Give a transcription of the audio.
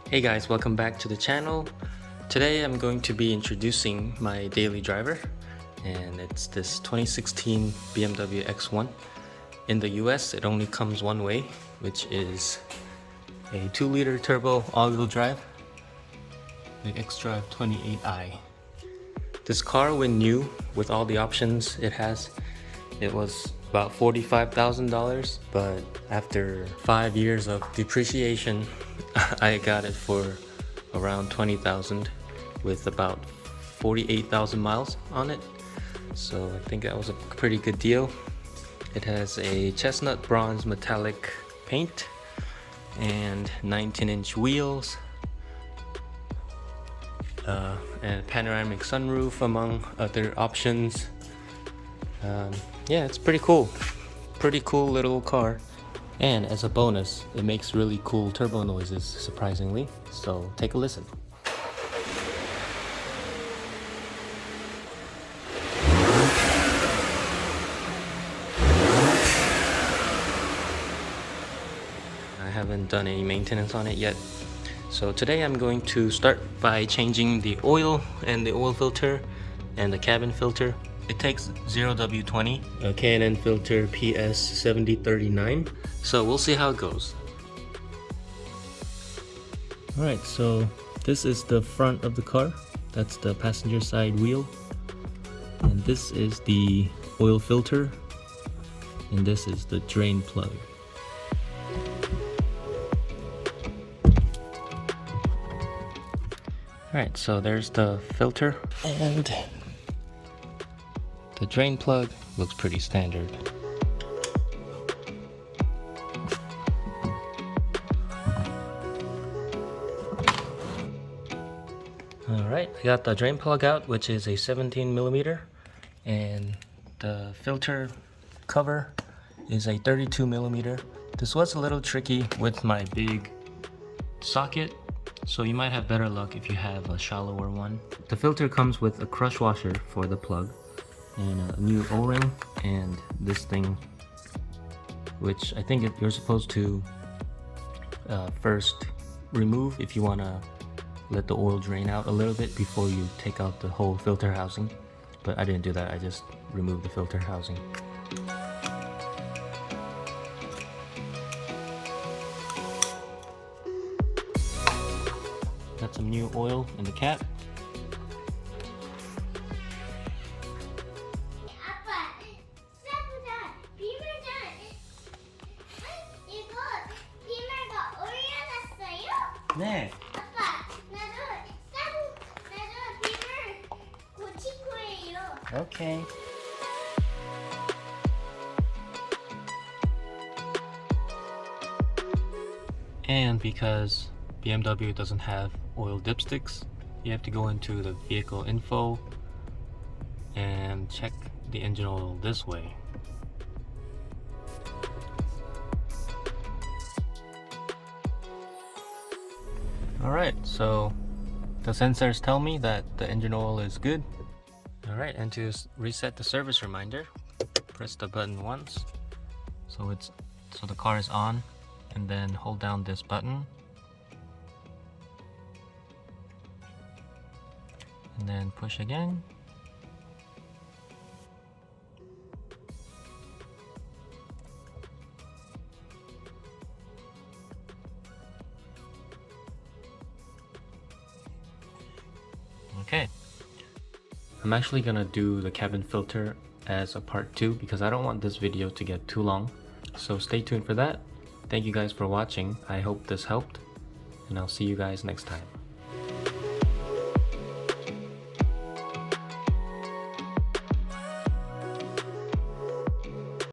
Hey guys, welcome back to the channel. Today I'm going to be introducing my daily driver, and it's this 2016 BMW X1. In the US it only comes one way, which is a 2-liter turbo all-wheel drive, the xDrive 28i. This car, when new, with all the options it has, it was about $45,000, but after 5 years of depreciation I got it for around $20,000 with about 48,000 miles on it. So I think that was a pretty good deal. It has a chestnut bronze metallic paint and 19-inch wheels, and a panoramic sunroof among other options. Yeah, it's pretty cool little car. And as a bonus, it makes really cool turbo noises, surprisingly. So take a listen. I haven't done any maintenance on it yet. So today I'm going to start by changing the oil and the oil filter and the cabin filter. It takes 0W20, a K&N filter PS7039. So we'll see how it goes. Alright, so this is the front of the car. That's the passenger side wheel. And this is the oil filter. And this is the drain plug. Alright, so there's the filter, and the drain plug looks pretty standard. Alright, I got the drain plug out, which is a 17mm, and the filter cover is a 32mm. This was a little tricky with my big socket, so you might have better luck if you have a shallower one. The filter comes with a crush washer for the plug, and a new O-ring, and this thing, which I think you're supposed to first remove if you want to let the oil drain out a little bit before you take out the whole filter housing. But I didn't do that, I just removed the filter housing. Got some new oil in the cap. 네. 아빠, 나도 빔을 고칠 거예요. Okay. And because BMW doesn't have oil dipsticks, you have to go into the vehicle info and check the engine oil this way. Alright, so the sensors tell me that the engine oil is good. Alright, and to reset the service reminder, press the button once so the car is on, and then hold down this button and then push again. Okay, I'm actually gonna do the cabin filter as a part 2 because I don't want this video to get too long. So stay tuned for that. Thank you guys for watching. I hope this helped, and I'll see you guys next time.